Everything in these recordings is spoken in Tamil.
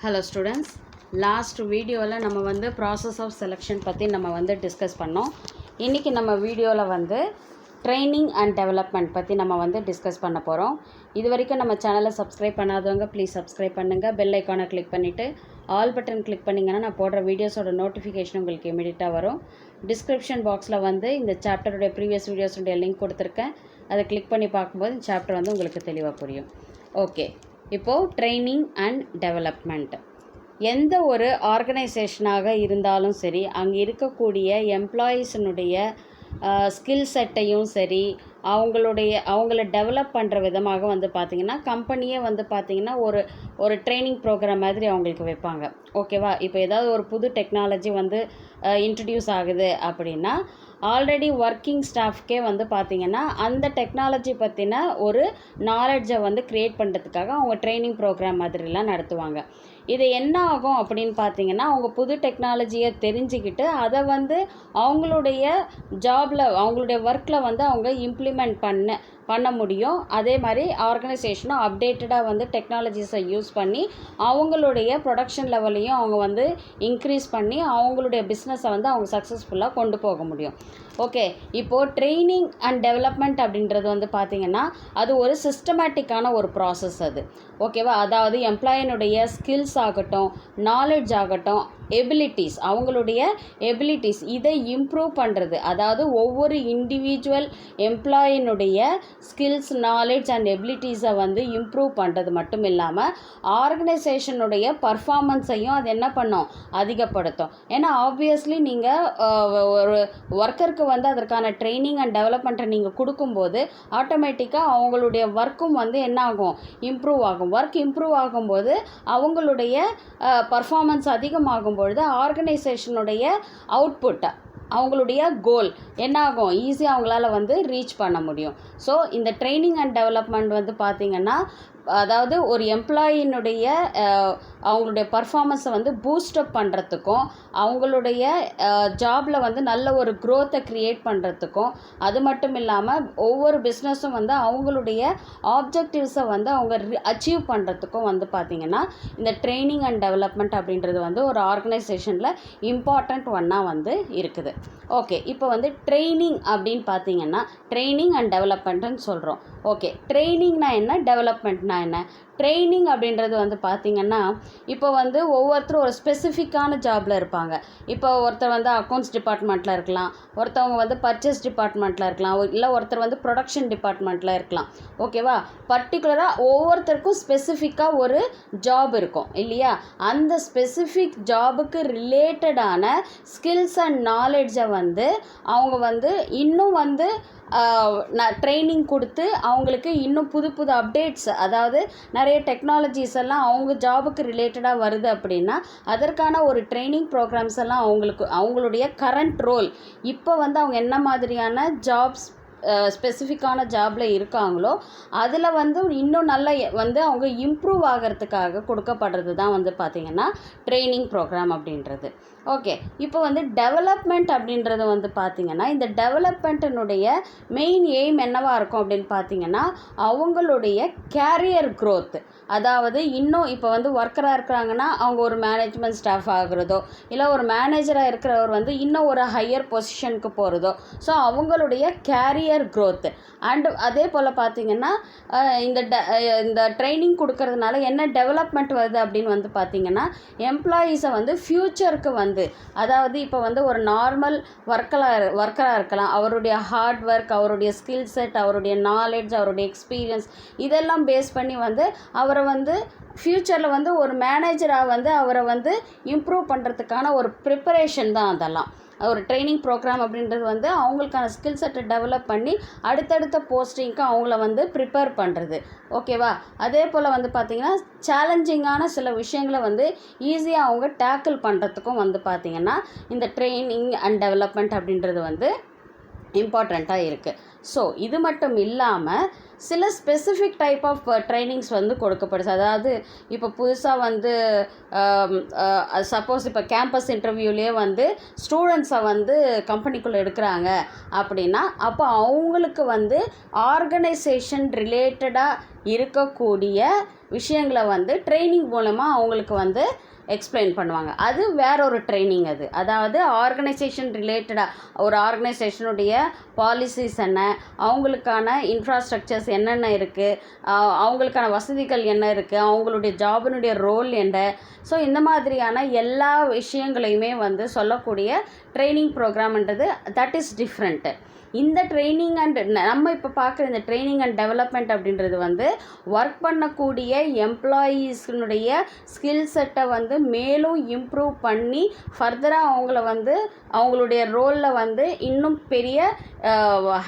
Hello students, last video நம்ம வந்து process of selection பற்றி நம்ம வந்து டிஸ்கஸ் பண்ணோம். இன்றைக்கி நம்ம வீடியோவில் வந்து ட்ரைனிங் அண்ட் டெவலப்மெண்ட் பற்றி நம்ம வந்து டிஸ்கஸ் பண்ண போகிறோம். இது வரைக்கும் நம்ம சேனலை சப்ஸ்கிரைப் பண்ணாதவங்க ப்ளீஸ் சப்ஸ்கிரைப் பண்ணுங்கள். பெல் ஐக்கானை கிளிக் பண்ணிவிட்டு ஆல் பட்டன் கிளிக் பண்ணிங்கன்னா நான் போடுற வீடியோஸோட நோட்டிஃபிகேஷன் உங்களுக்கு இமீடியட்டாக வரும். டிஸ்கிரிப்ஷன் பாக்ஸில் வந்து இந்த சாப்டருடைய ப்ரீவியஸ் வீடியோஸுடைய லிங்க் கொடுத்துருக்கேன். அதை கிளிக் பண்ணி பார்க்கும்போது இந்த சாப்டர் வந்து உங்களுக்கு தெளிவாக புரியும். ஓகே, இப்போது ட்ரைனிங் அண்ட் டெவலப்மெண்ட். எந்த ஒரு ஆர்கனைசேஷனாக இருந்தாலும் சரி, அங்கே இருக்கக்கூடிய எம்ப்ளாயீஸினுடைய ஸ்கில் செட்டையும் சரி, அவங்கள டெவலப் பண்ணுற விதமாக வந்து பார்த்திங்கன்னா கம்பெனியே வந்து பார்த்திங்கன்னா ஒரு ட்ரைனிங் ப்ரோக்ராம் மாதிரி அவங்களுக்கு வைப்பாங்க. ஓகேவா? இப்போ ஏதாவது ஒரு புது டெக்னாலஜி வந்து இன்ட்ரடியூஸ் ஆகுது அப்படின்னா ஆல்ரெடி ஒர்க்கிங் ஸ்டாஃப்கே வந்து பார்த்திங்கன்னா அந்த டெக்னாலஜி பற்றின ஒரு நாலெட்ஜை வந்து க்ரியேட் பண்ணுறதுக்காக அவங்க ட்ரைனிங் ப்ரோக்ராம் மாதிரிலாம் நடத்துவாங்க. இது என்ன ஆகும் அப்படின்னு பார்த்தீங்கன்னா, அவங்க புது டெக்னாலஜியை தெரிஞ்சுக்கிட்டு அதை வந்து அவங்களுடைய ஜாபில் அவங்களுடைய ஒர்க்கில் வந்து அவங்க இம்ப்ளிமெண்ட் பண்ண முடியும். அதே மாதிரி ஆர்கனைசேஷனும் அப்டேட்டடாக வந்து டெக்னாலஜிஸை யூஸ் பண்ணி அவங்களுடைய ப்ரொடக்ஷன் லெவலையும் அவங்க வந்து இன்க்ரீஸ் பண்ணி அவங்களுடைய பிஸ்னஸை வந்து அவங்க சக்ஸஸ்ஃபுல்லாக கொண்டு போக முடியும். ஓகே, இப்போது ட்ரைனிங் அண்ட் டெவலப்மெண்ட் அப்படின்றது வந்து பார்த்திங்கன்னா அது ஒரு சிஸ்டமேட்டிக்கான ஒரு ப்ராசஸ் அது. ஓகேவா? அதாவது எம்ப்ளாயினுடைய ஸ்கில்ஸ் ஆகட்டும், நாலேஜ் ஆகட்டும், எபிலிட்டிஸ், அவங்களுடைய எபிலிட்டிஸ் இதை இம்ப்ரூவ் பண்ணுறது. அதாவது ஒவ்வொரு இண்டிவிஜுவல் எம்ப்ளாயினுடைய ஸ்கில்ஸ், நாலேஜ் அண்ட் எபிலிட்டிஸை வந்து இம்ப்ரூவ் பண்ணுறது மட்டும் இல்லாமல் ஆர்கனைசேஷனுடைய பர்ஃபார்மன்ஸையும் அது என்ன பண்ணும், அதிகப்படுத்தும். ஏன்னா ஆப்வியஸ்லி நீங்கள் ஒரு ஒர்க்கருக்கு வந்து அதற்கான ட்ரைனிங் அண்ட் டெவலப்மெண்ட்டை நீங்கள் கொடுக்கும்போது ஆட்டோமேட்டிக்காக அவங்களுடைய ஒர்க்கும் வந்து என்ன ஆகும், இம்ப்ரூவ் ஆகும். ஒர்க் இம்ப்ரூவ் ஆகும்போது அவங்களுடைய பர்ஃபார்மன்ஸ் அதிகமாகும் பொழுது ஆர்கனைசேஷனுடைய அவுட்புட், அவங்களுடைய கோல் என்ன ஆகும், ஈஸியாக அவங்களால வந்து ரீச் பண்ண முடியும். ஸோ இந்த ட்ரைனிங் அண்ட் டெவலப்மெண்ட் வந்து பார்த்திங்கன்னா அதாவது ஒரு எம்ப்ளாயினுடைய அவங்களுடைய பர்ஃபார்மன்ஸை வந்து பூஸ்டப் பண்ணுறதுக்கும், அவங்களுடைய ஜாபில் வந்து நல்ல ஒரு க்ரோத்தை க்ரியேட் பண்ணுறதுக்கும், அது மட்டும் இல்லாமல் ஒவ்வொரு பிஸ்னஸும் வந்து அவங்களுடைய ஆப்ஜெக்டிவ்ஸை வந்து அவங்க அச்சீவ் பண்ணுறதுக்கும் வந்து பார்த்திங்கன்னா இந்த ட்ரைனிங் அண்ட் டெவலப்மெண்ட் அப்படின்றது வந்து ஒரு ஆர்கனைசேஷனில் இம்பார்ட்டண்ட் ஒன்னாக வந்து இருக்குது. ஓகே, இப்போ வந்து ட்ரைனிங் அப்படின்னு பார்த்திங்கன்னா ட்ரைனிங் அண்ட் டெவலப்மெண்ட்டுன்னு சொல்கிறோம். ஓகே, ட்ரைனிங்னா என்ன, டெவலப்மெண்ட்னா என்ன? ட்ரைனிங் அப்படின்றது வந்து பார்த்திங்கன்னா இப்போ வந்து ஒவ்வொருத்தரும் ஒரு ஸ்பெசிஃபிக்கான ஜாபில் இருப்பாங்க. இப்போ ஒருத்தர் வந்து அக்கௌண்ட்ஸ் டிபார்ட்மெண்ட்டில் இருக்கலாம், ஒருத்தவங்க வந்து பர்ச்சேஸ் டிபார்ட்மெண்ட்டில் இருக்கலாம், இல்லை ஒருத்தர் வந்து ப்ரொடக்ஷன் டிபார்ட்மெண்ட்டில் இருக்கலாம். ஓகேவா? பர்டிகுலராக ஒவ்வொருத்தருக்கும் ஸ்பெசிஃபிக்காக ஒரு ஜாப் இருக்கும் இல்லையா? அந்த ஸ்பெசிஃபிக் ஜாபுக்கு ரிலேட்டடான ஸ்கில்ஸ் அண்ட் நாலேஜை வந்து அவங்க வந்து இன்னும் வந்து ட்ரைனிங் கொடுத்து அவங்களுக்கு இன்னும் புது புது அப்டேட்ஸ், அதாவது நிறைய டெக்னாலஜிஸ் எல்லாம் அவங்க ஜாபுக்கு ரிலேட்டடாக வருது அப்படின்னா அதற்கான ஒரு ட்ரைனிங் ப்ரோக்ராம்ஸ் எல்லாம் அவங்களுடைய கரண்ட் ரோல், இப்போ வந்து அவங்க என்ன மாதிரியான ஜாப்ஸ் ஸ்பெசிஃபிக்கான ஜாபில் இருக்காங்களோ அதில் வந்து இன்னும் நல்ல வந்து அவங்க இம்ப்ரூவ் ஆகிறதுக்காக கொடுக்கப்படுறது தான் வந்து பார்த்திங்கன்னா ட்ரைனிங் ப்ரோக்ராம் அப்படின்றது. ஓகே, இப்போ வந்து டெவலப்மெண்ட் அப்படின்றது வந்து பார்த்திங்கன்னா இந்த டெவலப்மெண்ட்டினுடைய மெயின் எய்ம் என்னவாக இருக்கும் அப்படின்னு பார்த்திங்கன்னா அவங்களுடைய கேரியர் க்ரோத். அதாவது இன்னும் இப்போ வந்து ஒர்க்கராக இருக்கிறாங்கன்னா அவங்க ஒரு மேனேஜ்மெண்ட் ஸ்டாஃப் ஆகிறதோ, இல்லை ஒரு மேனேஜராக இருக்கிறவர் வந்து இன்னும் ஒரு ஹையர் பொசிஷனுக்கு போகிறதோ, ஸோ அவங்களுடைய கேரியர் க்ரோத். அண்ட் அதே போல் பார்த்திங்கன்னா இந்த ட்ரைனிங் கொடுக்கறதுனால என்ன டெவலப்மெண்ட் வருது அப்படின்னு வந்து பார்த்திங்கன்னா எம்ப்ளாயீஸை வந்து ஃப்யூச்சருக்கு வந்து, அதாவது இப்போ வந்து ஒரு நார்மல் ஒர்க்கராக இருக்கலாம், அவருடைய ஹார்ட் ஒர்க், அவருடைய ஸ்கில் செட், அவருடைய நாலேஜ், அவருடைய எக்ஸ்பீரியன்ஸ் இதெல்லாம் பேஸ் பண்ணி வந்து அவரை வந்து ஃப்யூச்சரில் வந்து ஒரு மேனேஜராக வந்து அவரை வந்து இம்ப்ரூவ் பண்ணுறதுக்கான ஒரு ப்ரிப்பரேஷன் தான் அதெல்லாம். ஒரு ட்ரைனிங் ப்ரோக்ராம் அப்படின்றது வந்து அவங்களுக்கான ஸ்கில் செட்டை டெவலப் பண்ணி அடுத்தடுத்த போஸ்டிங்க்கு அவங்கள வந்து ப்ரிப்பேர் பண்ணுறது. ஓகேவா? அதே போல் வந்து பார்த்திங்கன்னா சேலஞ்சிங்கான சில விஷயங்களை வந்து ஈஸியாக அவங்க டேக்கிள் பண்ணுறதுக்கும் வந்து பார்த்திங்கன்னா இந்த ட்ரைனிங் அண்ட் டெவலப்மெண்ட் அப்படின்றது வந்து இம்பார்ட்டண்ட்டாக இருக்குது. ஸோ இது மட்டும் இல்லாமல் சில ஸ்பெசிஃபிக் டைப் ஆஃப் ட்ரைனிங்ஸ் வந்து கொடுக்கப்படுது. அதாவது இப்போ புதுசாக வந்து சப்போஸ் இப்போ கேம்பஸ் இன்டர்வியூலேயே வந்து ஸ்டூடெண்ட்ஸை வந்து கம்பெனிக்குள்ளே எடுக்கிறாங்க அப்படின்னா அப்போ அவங்களுக்கு வந்து ஆர்கனைசேஷன் ரிலேட்டடாக இருக்கக்கூடிய விஷயங்களை வந்து ட்ரைனிங் மூலமாக அவங்களுக்கு வந்து எக்ஸ்பிளைன் பண்ணுவாங்க. அது வேற ஒரு ட்ரைனிங். அதாவது ஆர்கனைசேஷன் ரிலேட்டடாக ஒரு ஆர்கனைசேஷனுடைய பாலிசிஸ் என்ன, அவங்களுக்கான இன்ஃப்ராஸ்ட்ரக்சர்ஸ் என்னென்ன இருக்குது, அவங்களுக்கான வசதிகள் என்ன இருக்குது, அவங்களுடைய ஜாபினுடைய ரோல் என்ன, ஸோ இந்த மாதிரியான எல்லா விஷயங்களையுமே வந்து சொல்லக்கூடிய ட்ரைனிங் ப்ரோக்ராம்ன்றது தட் இஸ் டிஃப்ரெண்ட்டு. இந்த ட்ரைனிங் அண்ட் நம்ம இப்போ பார்க்குற இந்த ட்ரைனிங் அண்ட் டெவலப்மெண்ட் அப்படின்றது வந்து ஒர்க் பண்ணக்கூடிய எம்ப்ளாயீஸ்னுடைய ஸ்கில் செட்டை வந்து மேலும் இம்ப்ரூவ் பண்ணி ஃபர்தராக அவங்கள வந்து அவங்களுடைய ரோலில் வந்து இன்னும் பெரிய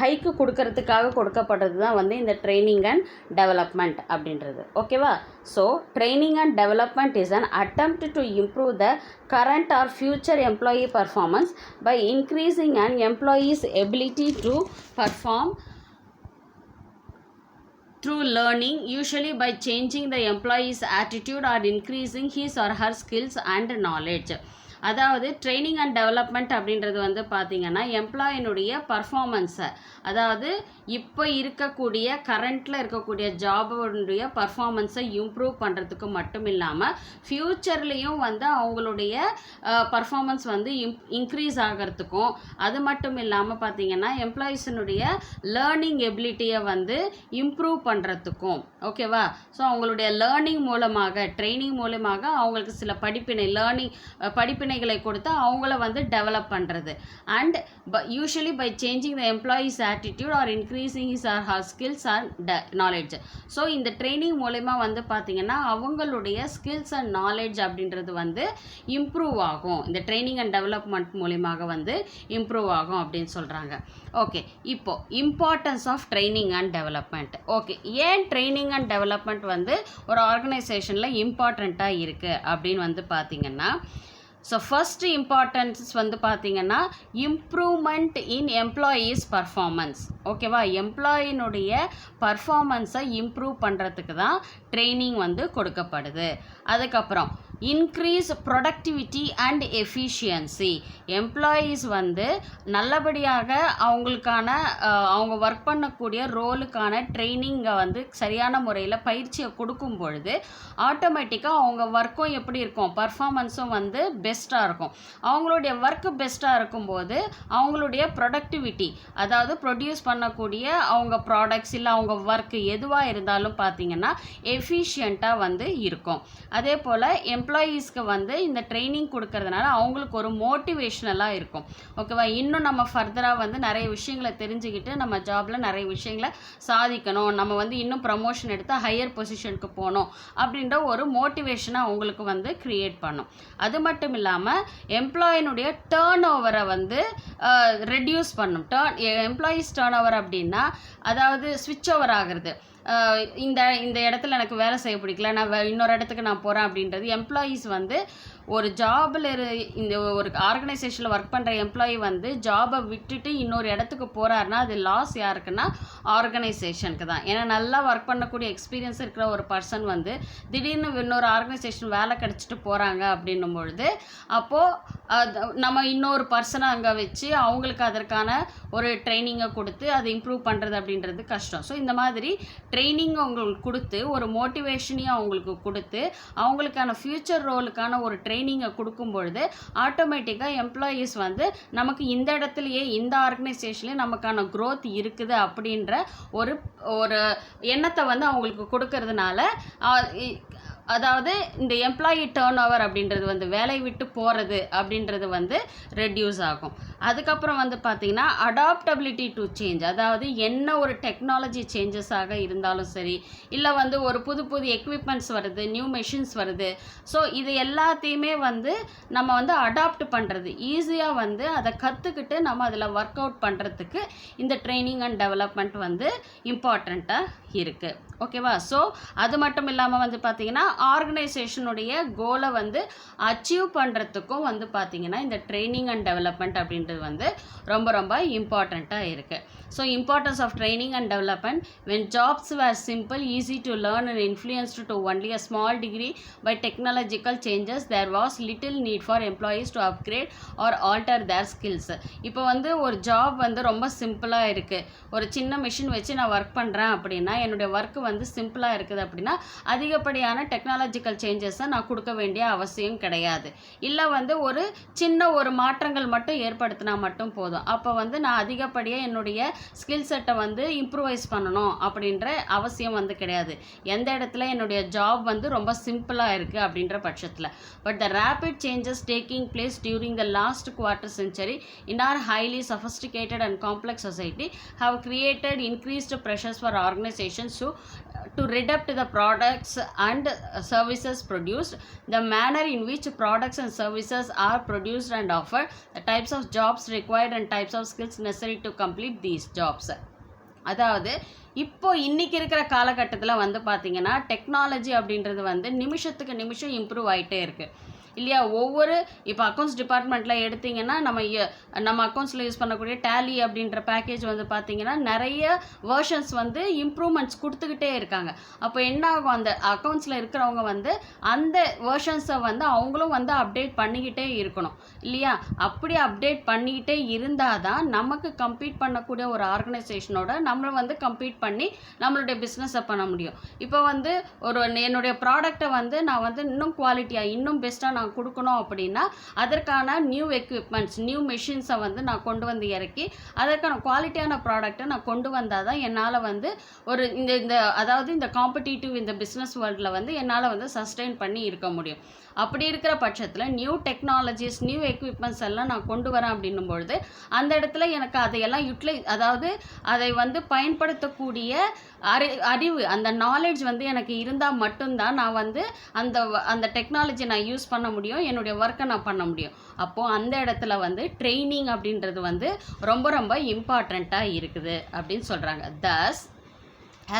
ஹைக்கு கொடுக்கறதுக்காக கொடுக்கப்படுறது தான் வந்து இந்த ட்ரைனிங் அண்ட் டெவலப்மெண்ட் அப்படின்றது. ஓகேவா? So training and development is an attempt to improve the current or future employee performance by increasing an employee's ability to perform through learning, usually by changing the employee's attitude or increasing his or her skills and knowledge. அதாவது ட்ரைனிங் அண்ட் டெவலப்மெண்ட் அப்படின்றது வந்து பார்த்திங்கன்னா எம்ப்ளாயினுடைய பர்ஃபார்மன்ஸை, அதாவது இப்போ இருக்கக்கூடிய கரண்ட்டில் இருக்கக்கூடிய ஜாபுடைய பர்ஃபார்மன்ஸை இம்ப்ரூவ் பண்ணுறதுக்கு மட்டும் இல்லாமல் ஃப்யூச்சர்லேயும் வந்து அவங்களுடைய பர்ஃபார்மன்ஸ் வந்து இன்க்ரீஸ் ஆகிறதுக்கும், அது மட்டும் இல்லாமல் பார்த்திங்கன்னா எம்ப்ளாயீஸினுடைய லேர்னிங் எபிலிட்டியை வந்து இம்ப்ரூவ் பண்ணுறதுக்கும். ஓகேவா? ஸோ அவங்களுடைய லேர்னிங் மூலமாக ட்ரைனிங் மூலமாக அவங்களுக்கு சில படிப்பினைகளை கொடுத்து அவங்கள வந்து டெவலப் பண்ணுறது. And usually by changing the employees attitude or increasing his or her skills and knowledge. So இந்த ட்ரைனிங் மூலமா வந்து பார்த்திங்கன்னா அவங்களுடைய ஸ்கில்ஸ் அண்ட் நாலேஜ் அப்படின்றது வந்து இம்ப்ரூவ் ஆகும். இந்த ட்ரைனிங் அண்ட் டெவலப்மெண்ட் மூலியமாக வந்து இம்ப்ரூவ் ஆகும் அப்படின்னு சொல்கிறாங்க. ஓகே, இப்போ importance of training and development. Okay, ஏன் ட்ரைனிங் அண்ட் டெவலப்மெண்ட் வந்து ஒரு ஆர்கனைசேஷனில் இம்பார்ட்டண்ட்டாக இருக்குது அப்படின்னு வந்து பார்த்திங்கன்னா, ஸோ ஃபர்ஸ்ட் இம்பார்ட்டன்ஸ் வந்து பார்த்திங்கன்னா இம்ப்ரூவ்மெண்ட் இன் எம்ப்ளாயீஸ் பர்ஃபார்மன்ஸ். ஓகேவா? எம்ப்ளாயினுடைய பர்ஃபார்மன்ஸை இம்ப்ரூவ் பண்ணுறதுக்கு தான் ட்ரைனிங் வந்து கொடுக்கப்படுது. அதுக்கப்புறம் increase productivity and efficiency. Employees வந்து நல்லபடியாக அவங்களுக்கான அவங்க ஒர்க் பண்ணக்கூடிய ரோலுக்கான ட்ரைனிங்கை வந்து சரியான முறையில் பயிற்சியை கொடுக்கும் பொழுது ஆட்டோமேட்டிக்காக அவங்க ஒர்க்கும் எப்படி இருக்கும், பர்ஃபார்மன்ஸும் வந்து பெஸ்ட்டாக இருக்கும். அவங்களுடைய ஒர்க்கு பெஸ்ட்டாக இருக்கும்போது அவங்களுடைய ப்ரொடக்டிவிட்டி, அதாவது ப்ரொடியூஸ் பண்ணக்கூடிய அவங்க ப்ராடக்ட்ஸ் இல்லை அவங்க ஒர்க்கு எதுவாக இருந்தாலும் பார்த்திங்கன்னா எஃபிஷியண்ட்டாக வந்து இருக்கும். அதே போல் எம்ப்ளாயீஸ்க்கு வந்து இந்த ட்ரைனிங் கொடுக்கறதுனால அவங்களுக்கு ஒரு மோட்டிவேஷ்னலாக இருக்கும். ஓகேவா? இன்னும் நம்ம ஃபர்தராக வந்து நிறைய விஷயங்களை தெரிஞ்சுக்கிட்டு நம்ம ஜாபில் நிறைய விஷயங்களை சாதிக்கணும், நம்ம வந்து இன்னும் ப்ரமோஷன் எடுத்து ஹையர் பொசிஷனுக்கு போகணும் அப்படின்ற ஒரு மோட்டிவேஷனை அவங்களுக்கு வந்து க்ரியேட் பண்ணும். அது மட்டும் இல்லாமல் எம்ப்ளாயினுடைய டேர்ன் ஓவரை வந்து ரெடியூஸ் பண்ணும். எம்ப்ளாயீஸ் டேர்ன் ஓவர் அப்படின்னா அதாவது ஸ்விட்ச் ஓவர் ஆகிறது. இந்த இடத்துல எனக்கு வேலை செய்ய பிடிக்கல, நான் இன்னொரு இடத்துக்கு நான் போகிறேன் அப்படின்றது. எம்ப்ளாயீஸ் வந்து ஒரு ஜாபில் இந்த ஒரு ஆர்கனைசேஷனில் ஒர்க் பண்ணுற எம்ப்ளாயி வந்து ஜாபை விட்டுட்டு இன்னொரு இடத்துக்கு போகிறாருன்னா அது லாஸ் யாருக்குன்னா ஆர்கனைசேஷனுக்கு தான். ஏன்னா நல்லா ஒர்க் பண்ணக்கூடிய எக்ஸ்பீரியன்ஸ் இருக்கிற ஒரு பர்சன் வந்து திடீர்னு இன்னொரு ஆர்கனைசேஷன் வேலை கிடச்சிட்டு போகிறாங்க அப்படின்னும் பொழுது அப்போது நம்ம இன்னொரு பர்சனை அங்கே வச்சு அவங்களுக்கு அதற்கான ஒரு ட்ரைனிங்கை கொடுத்து அதை இம்ப்ரூவ் பண்ணுறது அப்படின்றது கஷ்டம். ஸோ இந்த மாதிரி ட்ரைனிங் அவங்களுக்கு கொடுத்து ஒரு மோட்டிவேஷனையும் அவங்களுக்கு கொடுத்து அவங்களுக்கான ஃப்யூச்சர் ரோலுக்கான ஒரு ட்ரைனிங்கை கொடுக்கும் பொழுது ஆட்டோமேட்டிக்காக எம்ப்ளாயீஸ் வந்து நமக்கு இந்த இடத்துலையே இந்த ஆர்கனைசேஷன்லேயே நமக்கான க்ரோத் இருக்குது அப்படின்ற ஒரு எண்ணத்தை வந்து அவங்களுக்கு கொடுக்கறதுனால அதாவது இந்த எம்ப்ளாயி டேர்ன் ஓவர் அப்படின்றது வந்து வேலை விட்டு போகிறது அப்படின்றது வந்து ரெடியூஸ் ஆகும். அதுக்கப்புறம் வந்து பார்த்திங்கன்னா அடாப்டபிலிட்டி டு சேஞ்ச், அதாவது என்ன ஒரு டெக்னாலஜி சேஞ்சஸாக இருந்தாலும் சரி, இல்லை வந்து ஒரு புது எக்யூப்மெண்ட்ஸ் வருது, நியூ மெஷின்ஸ் வருது. ஸோ இது எல்லாத்தையுமே வந்து நம்ம வந்து அடாப்ட் பண்ணுறது, ஈஸியாக வந்து அதை கற்றுக்கிட்டு நம்ம அதில் ஒர்க் அவுட் பண்ணுறதுக்கு இந்த ட்ரைனிங் அண்ட் டெவலப்மெண்ட் வந்து இம்பார்ட்டண்ட்டாக இருக்குது. ஓகேவா? ஸோ அது மட்டும் இல்லாமல் வந்து பார்த்திங்கன்னா ஆர்கனைசேஷனுடைய கோலை வந்து அச்சீவ் பண்ணுறதுக்கும் வந்து பார்த்திங்கன்னா இந்த ட்ரைனிங் அண்ட் டெவலப்மெண்ட் அப்படின்றது வந்து ரொம்ப ரொம்ப இம்பார்ட்டண்ட்டாக இருக்குது. So importance of training and development when jobs were simple easy to learn and influenced to only a small degree by technological changes there was little need for employees to upgrade or alter their skills. இப்போ வந்து ஒரு ஜாப் வந்து ரொம்ப சிம்பிளாக இருக்குது, ஒரு சின்ன மிஷின் வச்சு நான் ஒர்க் பண்ணுறேன் அப்படின்னா என்னுடைய ஒர்க்கு வந்து சிம்பிளாக இருக்குது அப்படின்னா அதிகப்படியான டெக்னாலஜிக்கல் சேஞ்சஸை நான் கொடுக்க வேண்டிய அவசியம் கிடையாது. இல்லை வந்து ஒரு சின்ன ஒரு மாற்றங்கள் மட்டும் ஏற்படுத்தினா மட்டும் போதும். அப்போ வந்து நான் அதிகப்படியாக என்னுடைய ஸ்கில் செட்டை வந்து இம்ப்ரூவைஸ் பண்ணணும் அப்படின்ற அவசியம் வந்து கிடையாது. எந்த இடத்துல என்னுடைய ஜாப் வந்து ரொம்ப சிம்பிளாக இருக்குது அப்படின்ற பட்சத்தில். But the rapid changes taking place during the last quarter century in our highly sophisticated and complex society have created increased pressures for organizations to readapt the products and services produced, the manner in which products and services are produced and offered, the types of jobs required and types of skills necessary to complete these jobs. அதாவது இப்போ இன்றைக்கி இருக்கிற காலகட்டத்தில் வந்து பார்த்திங்கன்னா டெக்னாலஜி அப்படின்றது வந்து நிமிஷத்துக்கு நிமிஷம் இம்ப்ரூவ் ஆகிட்டே இருக்குது இல்லையா? ஒவ்வொரு இப்போ அக்கௌண்ட்ஸ் டிபார்ட்மெண்ட்டில் எடுத்திங்கன்னா நம்ம அக்கௌண்ட்ஸில் யூஸ் பண்ணக்கூடிய டேலி அப்படின்ற பேக்கேஜ் வந்து பார்த்திங்கன்னா நிறைய வேர்ஷன்ஸ் வந்து இம்ப்ரூவ்மெண்ட்ஸ் கொடுத்துக்கிட்டே இருக்காங்க. அப்போ என்ன ஆகும், அந்த அக்கௌண்ட்ஸில் இருக்கிறவங்க வந்து அந்த வேர்ஷன்ஸை வந்து அவங்களும் வந்து அப்டேட் பண்ணிக்கிட்டே இருக்கணும் இல்லையா? அப்படி அப்டேட் பண்ணிக்கிட்டே இருந்தால் தான் நமக்கு கம்பீட் பண்ணக்கூடிய ஒரு ஆர்கனைசேஷனோட நம்மளை வந்து கம்பீட் பண்ணி நம்மளுடைய பிஸ்னஸை பண்ண முடியும். இப்போ வந்து என்னுடைய ப்ராடக்டை வந்து நான் வந்து இன்னும் குவாலிட்டியாக இன்னும் பெஸ்ட்டாக நான் கொடுக்கணும் அப்படின்னா அதற்கான நியூ எக்யூப்மெண்ட்ஸ் நியூ மெஷின்ஸை வந்து நான் கொண்டு வந்து இறக்கி அதற்கான குவாலிட்டியான ப்ராடக்டை நான் கொண்டு வந்தால் தான் என்னால் வந்து ஒரு அதாவது இந்த காம்படிட்டிவ் இந்த பிஸ்னஸ் வேர்ல்டில் வந்து என்னால் வந்து சஸ்டெயின் பண்ணி இருக்க முடியும். அப்படி இருக்கிற பட்சத்தில் நியூ டெக்னாலஜிஸ் நியூ எக்யூப்மெண்ட்ஸ் எல்லாம் நான் கொண்டு வரேன் அப்படின்னும் பொழுது அந்த இடத்துல எனக்கு அதையெல்லாம் அதாவது அதை வந்து பயன்படுத்தக்கூடிய அறிவு அந்த நாலேஜ் வந்து எனக்கு இருந்தால் மட்டும்தான் நான் வந்து அந்த டெக்னாலஜி நான் யூஸ் பண்ண முடியும், என்னுடைய ஒர்க்கை நான் பண்ண முடியும். அப்போது அந்த இடத்துல வந்து ட்ரைனிங் அப்படின்றது வந்து ரொம்ப ரொம்ப இம்பார்ட்டண்ட்டாக இருக்குது அப்படின்னு சொல்கிறாங்க. Thus,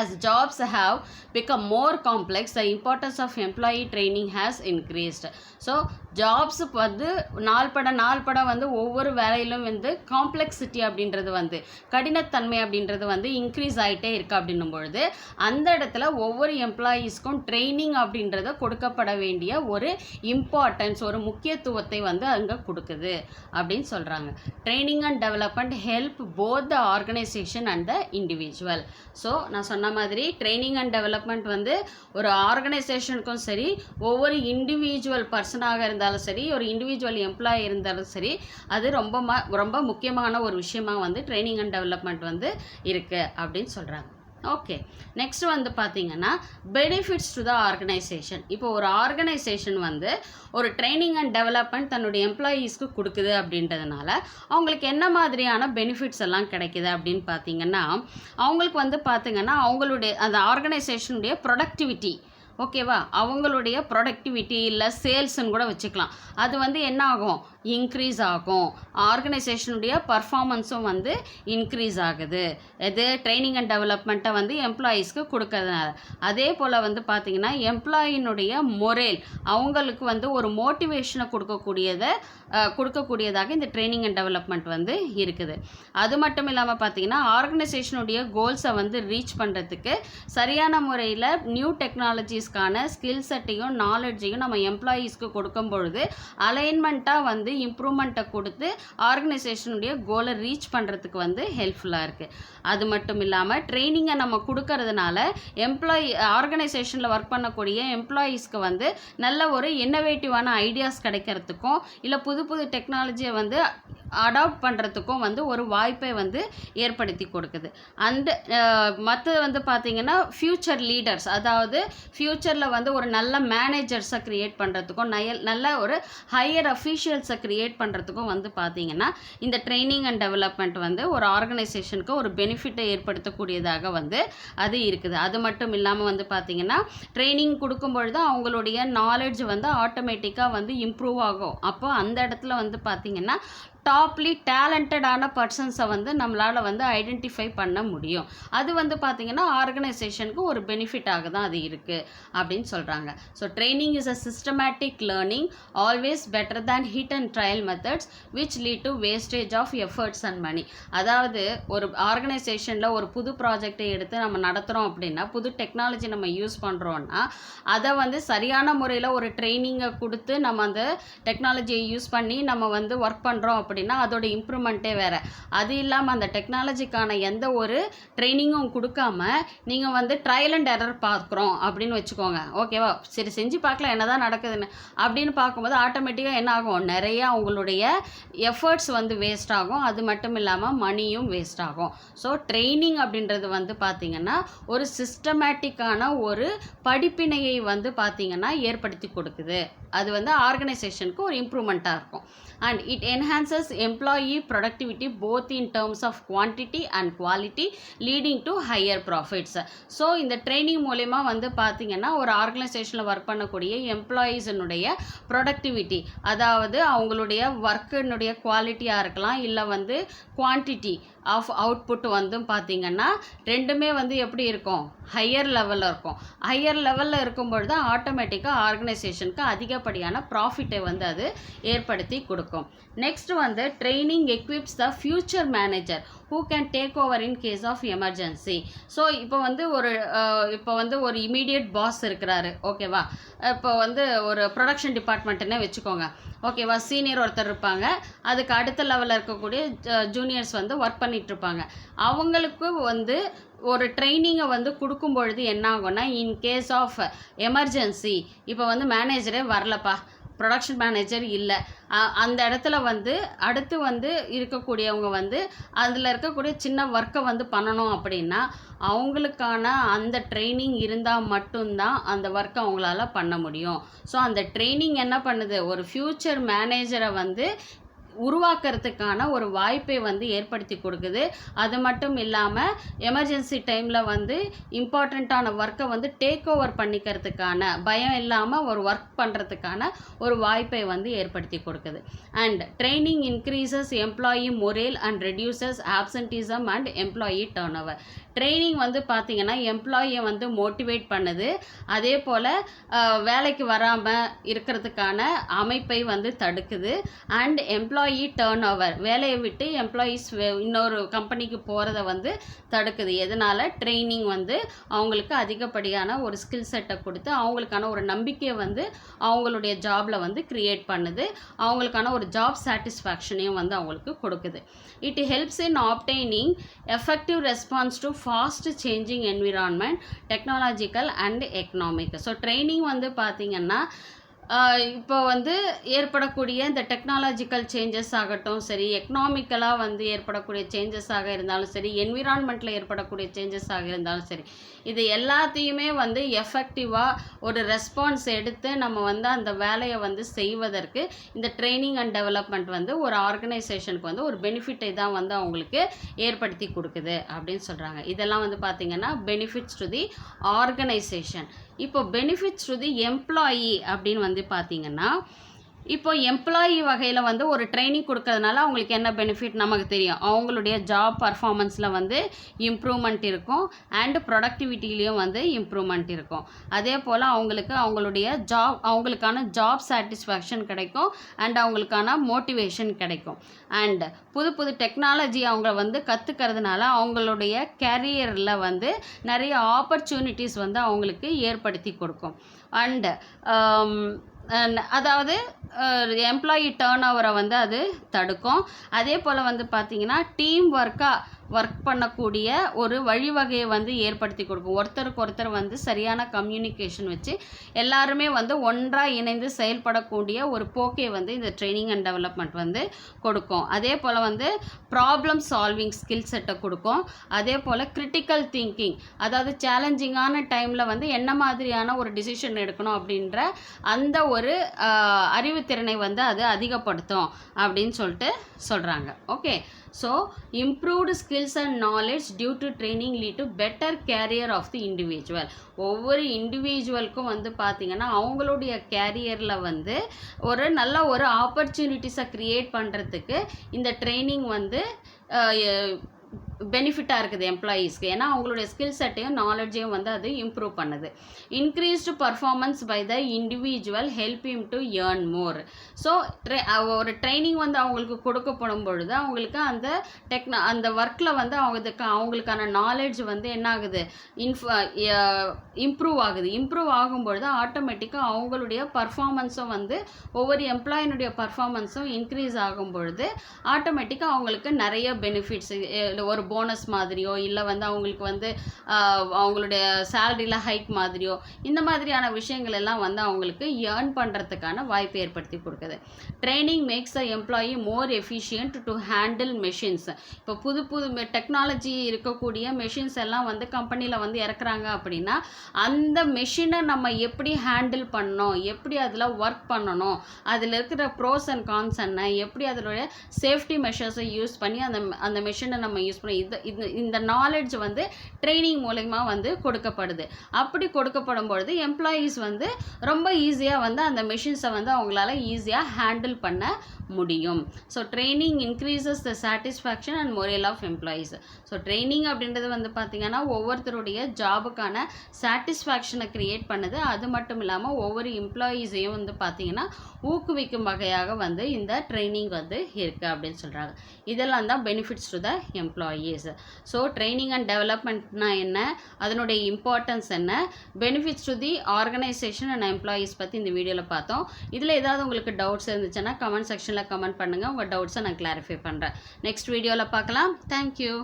as jobs have become more complex, the importance of employee training has increased. So jobs வந்து நாள்பட வந்து ஒவ்வொரு வேலையிலும் வந்து காம்ப்ளெக்சிட்டி அப்படின்றது வந்து கடினத்தன்மை அப்படின்றது வந்து இன்க்ரீஸ் ஆகிட்டே இருக்குது அப்படின்னும் பொழுது அந்த இடத்துல ஒவ்வொரு எம்ப்ளாயீஸ்க்கும் ட்ரைனிங் அப்படின்றத கொடுக்கப்பட வேண்டிய ஒரு இம்பார்ட்டன்ஸ் ஒரு முக்கியத்துவத்தை வந்து அங்கே கொடுக்குது அப்படின்னு சொல்கிறாங்க. Training and development help both the organisation and the individual. So நான் சொன்ன மாதிரி ட்ரைனிங் அண்ட் டெவலப்மெண்ட் வந்து ஒரு ஆர்கனைசேஷனுக்கும் சரி ஒவ்வொரு இண்டிவிஜுவல் பர்சனாக இருந்தாலும் சரி ஒரு இண்டிவிஜுவல் எம்ப்ளாயி இருந்தாலும் சரி அது ரொம்ப முக்கியமான ஒரு விஷயமா வந்து ட்ரைனிங் அண்ட் டெவலப்மெண்ட் வந்து இருக்குது அப்படின்னு சொல்கிறாங்க. ஓகே, நெக்ஸ்ட் வந்து பார்த்தீங்கன்னா பெனிஃபிட்ஸ் டு த ஆர்கனைசேஷன். இப்போ ஒரு ஆர்கனைசேஷன் வந்து ஒரு ட்ரைனிங் அண்ட் டெவலப்மெண்ட் தன்னுடைய எம்ப்ளாயீஸ்க்கு கொடுக்குது அப்படின்றதுனால அவங்களுக்கு என்ன மாதிரியான பெனிஃபிட்ஸ் எல்லாம் கிடைக்குது அப்படின்னு பார்த்தீங்கன்னா அவங்களுக்கு வந்து பார்த்தீங்கன்னா அவங்களுடைய அந்த ஆர்கனைசேஷனுடைய ப்ரொடக்டிவிட்டி ஓகேவா அவங்களுடைய ப்ரொடக்டிவிட்டி இல்லை சேல்ஸ்ன்னு கூட வச்சுக்கலாம். அது வந்து என்ன ஆகும், இன்க்ரீஸ் ஆகும். ஆர்கனைசேஷனுடைய பர்ஃபார்மன்ஸும் வந்து இன்க்ரீஸ் ஆகுது. இது ட்ரைனிங் அண்ட் டெவலப்மெண்ட்டை வந்து எம்ப்ளாயீஸ்க்கு கொடுக்கறதுனால. அதே போல் வந்து பார்த்திங்கன்னா எம்ப்ளாயினுடைய மொரேல் அவங்களுக்கு வந்து ஒரு மோட்டிவேஷனை கொடுக்கக்கூடியதாக இந்த ட்ரைனிங் அண்ட் டெவலப்மெண்ட் வந்து இருக்குது. அது மட்டும் இல்லாமல் பார்த்திங்கன்னா ஆர்கனைசேஷனுடைய கோல்ஸை வந்து ரீச் பண்ணுறதுக்கு சரியான முறையில் நியூ டெக்னாலஜிஸ்க்கான ஸ்கில் செட்டையும் நாலேஜையும் நம்ம எம்ப்ளாயீஸ்க்கு கொடுக்கும் பொழுது அலைன்மெண்ட்டாக வந்து இம்ப்ரூவ்மெண்ட்டை கொடுத்து ஆர்கனைசேஷனுடைய கோலை ரீச் பண்ணுறதுக்கு வந்து ஹெல்ப்ஃபுல்லாக இருக்குது. அது மட்டும் இல்லாமல் ட்ரைனிங்கை நம்ம கொடுக்கறதுனால ஆர்கனைசேஷனில் ஒர்க் பண்ணக்கூடிய எம்ப்ளாயீஸ்க்கு வந்து நல்ல ஒரு இன்னோவேட்டிவான ஐடியாஸ் கிடைக்கிறதுக்கும் இல்லை புது டெக்னாலஜியை வந்து அடாப்ட் பண்ணுறதுக்கும் வந்து ஒரு வாய்ப்பை வந்து ஏற்படுத்தி கொடுக்குது. அண்ட் மற்றது வந்து பார்த்திங்கன்னா ஃப்யூச்சர் லீடர்ஸ் அதாவது ஃப்யூச்சரில் வந்து ஒரு நல்ல மேனேஜர்ஸை க்ரியேட் பண்ணுறதுக்கும் நல்ல ஒரு ஹையர் அஃபீஷியல்ஸை க்ரியேட் பண்ணுறதுக்கும் வந்து பார்த்திங்கன்னா இந்த ட்ரைனிங் அண்ட் டெவலப்மெண்ட் வந்து ஒரு ஆர்கனைசேஷனுக்கு ஒரு பெனிஃபிட்டை ஏற்படுத்தக்கூடியதாக வந்து அது இருக்குது. அது மட்டும் இல்லாமல் வந்து பார்த்திங்கன்னா ட்ரைனிங் கொடுக்கும் பொழுது அவங்களுடைய நாலேஜ் வந்து ஆட்டோமேட்டிக்காக வந்து இம்ப்ரூவ் ஆகும். அப்போ அந்த இடத்துல வந்து பார்த்திங்கன்னா டாப்லி டேலண்டடான பர்சன்ஸை வந்து நம்மளால் வந்து ஐடென்டிஃபை பண்ண முடியும். அது வந்து பார்த்திங்கன்னா ஆர்கனைசேஷனுக்கு ஒரு பெனிஃபிட்டாக தான் அது இருக்குது அப்படின்னு சொல்கிறாங்க. So training is a systematic learning always better than hit and trial methods which lead to wastage of efforts and money. அதாவது ஒரு ஆர்கனைசேஷனில் ஒரு புது ப்ராஜெக்டை எடுத்து நம்ம நடத்துகிறோம் அப்படின்னா, புது டெக்னாலஜி நம்ம யூஸ் பண்ணுறோன்னா அதை வந்து சரியான முறையில் ஒரு ட்ரைனிங்கை கொடுத்து நம்ம அந்த டெக்னாலஜியை யூஸ் பண்ணி நம்ம வந்து ஒர்க் பண்ணுறோம் அப்படின்னா அதோட இம்ப்ரூவ்மெண்ட்டே வேறு. அது இல்லாமல் அந்த டெக்னாலஜிக்கான எந்த ஒரு ட்ரைனிங்கும் கொடுக்காம நீங்கள் வந்து ட்ரையல் அண்ட் எரர் பார்க்குறோம் அப்படின்னு வச்சுக்கோங்க, ஓகேவா? சரி செஞ்சு பார்க்கலாம் என்ன தான் நடக்குதுன்னு அப்படின்னு பார்க்கும்போது ஆட்டோமேட்டிக்காக என்ன ஆகும், நிறைய அவங்களுடைய எஃபர்ட்ஸ் வந்து வேஸ்ட் ஆகும். அது மட்டும் இல்லாமல் மணியும் வேஸ்ட் ஆகும். ஸோ ட்ரைனிங் அப்படின்றது வந்து பார்த்திங்கன்னா ஒரு சிஸ்டமேட்டிக்கான ஒரு படிப்பினையை வந்து பார்த்திங்கன்னா ஏற்படுத்தி கொடுக்குது. அது வந்து ஆர்கனைசேஷனுக்கு ஒரு இம்ப்ரூவ்மெண்ட்டாக இருக்கும். And it enhances employee productivity both in terms of quantity and quality leading to higher profits. So இந்த ட்ரைனிங் மூலயமா வந்து பார்த்திங்கன்னா ஒரு ஆர்கனைசேஷனில் ஒர்க் பண்ணக்கூடிய எம்ப்ளாயீஸினுடைய ப்ரொடக்டிவிட்டி, அதாவது அவங்களுடைய ஒர்க்கினுடைய குவாலிட்டியாக இருக்கலாம், இல்லை வந்து குவான்டிட்டி ஆஃப் அவுட்புட் வந்து பார்த்திங்கன்னா ரெண்டுமே வந்து எப்படி இருக்கும், ஹையர் லெவலில் இருக்கும். ஹையர் லெவலில் இருக்கும்பொழுது ஆட்டோமேட்டிக்காக ஆர்கனைசேஷனுக்கு அதிகப்படியான ப்ராஃபிட்டை வந்து அது ஏற்படுத்தி கொடுக்கும். நெக்ஸ்ட் வந்து training equips the future manager who can take over in case of emergency. So இப்போ வந்து ஒரு இமீடியட் பாஸ் இருக்கிறாரு, ஓகேவா? இப்போ வந்து ஒரு ப்ரொடக்ஷன் டிபார்ட்மெண்ட்டுன்னே வச்சுக்கோங்க, ஓகேவா? சீனியர் ஒருத்தர் இருப்பாங்க, அதுக்கு அடுத்த லெவலில் இருக்கக்கூடிய ஜூனியர்ஸ் வந்து ஒர்க் பண்ணிகிட்ருப்பாங்க. அவங்களுக்கு வந்து ஒரு ட்ரைனிங்கை வந்து கொடுக்கும் பொழுது என்ன ஆகும்னா, இன் கேஸ் ஆஃப் எமர்ஜென்சி, இப்போ வந்து மேனேஜரே வரலப்பா, ப்ரொடக்ஷன் மேனேஜர் இல்லை, அந்த இடத்துல வந்து அடுத்து வந்து இருக்கக்கூடியவங்க வந்து அதில் இருக்கக்கூடிய சின்ன ஒர்க்கை வந்து பண்ணணும் அப்படின்னா அவங்களுக்கான அந்த ட்ரைனிங் இருந்தால் மட்டும்தான் அந்த ஒர்க்கை அவங்களால பண்ண முடியும். ஸோ அந்த ட்ரைனிங் என்ன பண்ணுது, ஒரு ஃப்யூச்சர் மேனேஜரை வந்து உருவாக்குறதுக்கான ஒரு வாய்ப்பை வந்து ஏற்படுத்தி கொடுக்குது. அது மட்டும் இல்லாமல் எமர்ஜென்சி டைமில் வந்து இம்பார்ட்டண்ட்டான ஒர்க்கை வந்து டேக் ஓவர் பண்ணிக்கிறதுக்கான பயம் இல்லாமல் ஒரு ஒர்க் பண்ணுறதுக்கான ஒரு வாய்ப்பை வந்து ஏற்படுத்தி கொடுக்குது. And training increases employee morale and reduces absenteeism and employee turnover. Training வந்து பார்த்திங்கன்னா எம்ப்ளாயியை வந்து மோட்டிவேட் பண்ணுது, அதே போல் வேலைக்கு வராமல் இருக்கிறதுக்கான அமைப்பை வந்து தடுக்குது. அண்ட் எம்ப்ளாயி டர்ன் ஓவர், வேலையை விட்டு எம்ப்ளாயீஸ் இன்னொரு கம்பெனிக்கு போகிறத வந்து தடுக்குது. எதனால், ட்ரைனிங் வந்து அவங்களுக்கு அதிகப்படியான ஒரு ஸ்கில் செட்டை கொடுத்து அவங்களுக்கான ஒரு நம்பிக்கையை வந்து அவங்களுடைய ஜாபில் வந்து க்ரியேட் பண்ணுது, அவங்களுக்கான ஒரு ஜாப் சாட்டிஸ்ஃபேக்ஷனையும் வந்து அவங்களுக்கு கொடுக்குது. It helps in obtaining effective response to fast changing environment, technological and economic. So training வந்து பார்த்திங்கன்னா இப்போ வந்து ஏற்படக்கூடிய இந்த டெக்னாலஜிக்கல் சேஞ்சஸ் ஆகட்டும் சரி, எக்கனாமிக்கலாக வந்து ஏற்படக்கூடிய சேஞ்சஸாக இருந்தாலும் சரி, என்விரான்மெண்ட்டில் ஏற்படக்கூடிய சேஞ்சஸாக இருந்தாலும் சரி, இது எல்லாத்தையுமே வந்து எஃபெக்டிவாக ஒரு ரெஸ்பான்ஸ் எடுத்து நம்ம வந்து அந்த வேலையை வந்து செய்வதற்கு இந்த ட்ரைனிங் அண்ட் டெவலப்மெண்ட் வந்து ஒரு ஆர்கனைசேஷனுக்கு வந்து ஒரு பெனிஃபிட்டை தான் வந்து அவங்களுக்கு ஏற்படுத்தி கொடுக்குது அப்படின்னு சொல்கிறாங்க. இதெல்லாம் வந்து பார்த்திங்கன்னா பெனிஃபிட்ஸ் டு தி ஆர்கனைசேஷன். இப்போ பெனிஃபிட்ஸ் டு தி எம்ப்ளாயி அப்படின்னு வந்து பார்த்திங்கன்னா, இப்போ எம்ப்ளாயி வகையில் வந்து ஒரு ட்ரைனிங் கொடுக்கறதுனால அவங்களுக்கு என்ன பெனிஃபிட் நமக்கு தெரியும். அவங்களுடைய ஜாப் பர்ஃபார்மன்ஸில் வந்து இம்ப்ரூவ்மெண்ட் இருக்கும், அண்ட் ப்ரொடக்டிவிட்டிலையும் வந்து இம்ப்ரூவ்மெண்ட் இருக்கும். அதே போல் அவங்களுக்கான ஜாப் சாட்டிஸ்ஃபேக்ஷன் கிடைக்கும், அண்ட் அவங்களுக்கான மோட்டிவேஷன் கிடைக்கும். அண்ட் புது டெக்னாலஜி அவங்க வந்து கற்றுக்கிறதுனால அவங்களுடைய கேரியரில் வந்து நிறைய ஆப்பர்ச்சுனிட்டிஸ் வந்து அவங்களுக்கு ஏற்படுத்தி கொடுக்கும். அண்ட் அதாவது எம்ப்ளாயி டர்ன் ஓவரை வந்து அது தடுக்கும். அதே போல் வந்து பார்த்திங்கன்னா டீம் ஒர்க் பண்ணக்கூடிய ஒரு வழிவகையை வந்து ஏற்படுத்தி கொடுக்கும். ஒருத்தருக்கு ஒருத்தர் வந்து சரியான கம்யூனிகேஷன் வச்சு எல்லாருமே வந்து ஒன்றாக இணைந்து செயல்படக்கூடிய ஒரு போக்கை வந்து இந்த ட்ரைனிங் அண்ட் டெவலப்மெண்ட் வந்து கொடுக்கும். அதே போல் வந்து ப்ராப்ளம் சால்விங் ஸ்கில் செட்டை கொடுக்கும். அதே போல் கிரிட்டிக்கல் திங்கிங், அதாவது சேலஞ்சிங்கான டைமில் வந்து என்ன மாதிரியான ஒரு டிசிஷன் எடுக்கணும் அப்படின்ற அந்த ஒரு அறிவு திறனை வந்து அது அதிகப்படுத்தும் அப்படின்னு சொல்லிட்டு சொல்கிறாங்க. Okay, so improved skills and knowledge due to training lead to better career of the individual. ஒவ்வொரு இண்டிவிஜுவலுக்கும் வந்து பார்த்திங்கன்னா அவங்களுடைய கேரியரில் வந்து ஒரு நல்ல ஒரு ஆப்பர்ச்சுனிட்டிஸை க்ரியேட் பண்ணுறதுக்கு இந்த ட்ரைனிங் வந்து பெனிஃபிட்டாக இருக்குது எம்ப்ளாயீஸ்க்கு. ஏன்னா அவங்களுடைய ஸ்கில் செட்டையும் நாலேஜையும் வந்து அது இம்ப்ரூவ் பண்ணுது. Increased performance by the individual help him to earn more. So ஒரு ட்ரைனிங் வந்து அவங்களுக்கு கொடுக்கப்படும் பொழுது அவங்களுக்கு அந்த அந்த ஒர்க்கில் வந்து அவங்களுக்கான நாலேஜ் வந்து என்ன ஆகுது, இம்ப்ரூவ் ஆகுது. இம்ப்ரூவ் ஆகும்பொழுது ஆட்டோமேட்டிக்காக அவங்களுடைய பர்ஃபார்மன்ஸும் வந்து ஒவ்வொரு எம்ப்ளாயினுடைய பர்ஃபார்மன்ஸும் இன்க்ரீஸ் ஆகும் பொழுது ஆட்டோமேட்டிக்காக அவங்களுக்கு நிறைய பெனிஃபிட்ஸ், ஒரு போனஸ் மாதிரியோ இல்லை வந்து அவங்களுக்கு வந்து அவங்களுடைய சேலரியில் ஹைக் மாதிரியோ இந்த மாதிரியான விஷயங்கள் எல்லாம் வந்து அவங்களுக்கு ஏர்ன் பண்ணுறதுக்கான வாய்ப்பை ஏற்படுத்தி கொடுக்குது. Training maths a employee more efficient to handle machines. இப்போ புது டெக்னாலஜி இருக்கக்கூடிய மெஷின்ஸ் எல்லாம் வந்து கம்பெனியில் வந்து இறக்குறாங்க அப்படின்னா அந்த மெஷினை நம்ம எப்படி ஹேண்டில் பண்ணணும், எப்படி அதில் ஒர்க் பண்ணணும், அதில் இருக்கிற ப்ரோஸ் அண்ட் கான்ஸ் என்ன, எப்படி அதோடைய சேஃப்டி மெஷர்ஸை யூஸ் பண்ணி அந்த மெஷினை நம்ம யூஸ் பண்ணி இந்த நாலேஜ் வந்து ட்ரைனிங் மூலமா வந்து கொடுக்கப்படுது. அப்படி கொடுக்கப்படும் பொழுது எம்ப்ளாயீஸ் வந்து ரொம்ப ஈஸியாக வந்து அந்த மெஷின்ஸை வந்து அவங்களால ஈஸியாக ஹேண்டில் பண்ண முடியும். So training increases the satisfaction and morale of employees. So training அப்படின்றது வந்து பார்த்திங்கன்னா ஒவ்வொருத்தருடைய ஜாபுக்கான சாட்டிஸ்ஃபேக்ஷனை க்ரியேட் பண்ணுது. அது மட்டும் இல்லாமல் ஒவ்வொரு எம்ப்ளாயீஸையும் வந்து பார்த்திங்கன்னா ஊக்குவிக்கும் வகையாக வந்து இந்த ட்ரைனிங் வந்து இருக்குது அப்படின்னு சொல்கிறாங்க. இதெல்லாம் தான் benefits to the employees. So training and டெவலப்மெண்ட்னா என்ன, அதனுடைய இம்பார்ட்டன்ஸ் என்ன, benefits to the organisation and employees பற்றி இந்த வீடியோவில் பார்த்தோம். இதில் ஏதாவது உங்களுக்கு டவுட்ஸ் இருந்துச்சுன்னா கமெண்ட் செக்ஷனில் கமெண்ட் பண்ணுங்கள். உங்கள் டவுட்ஸை நான் கிளாரிஃபை பண்ணுறேன். நெக்ஸ்ட் வீடியோவில் பார்க்கலாம். தேங்க்யூ.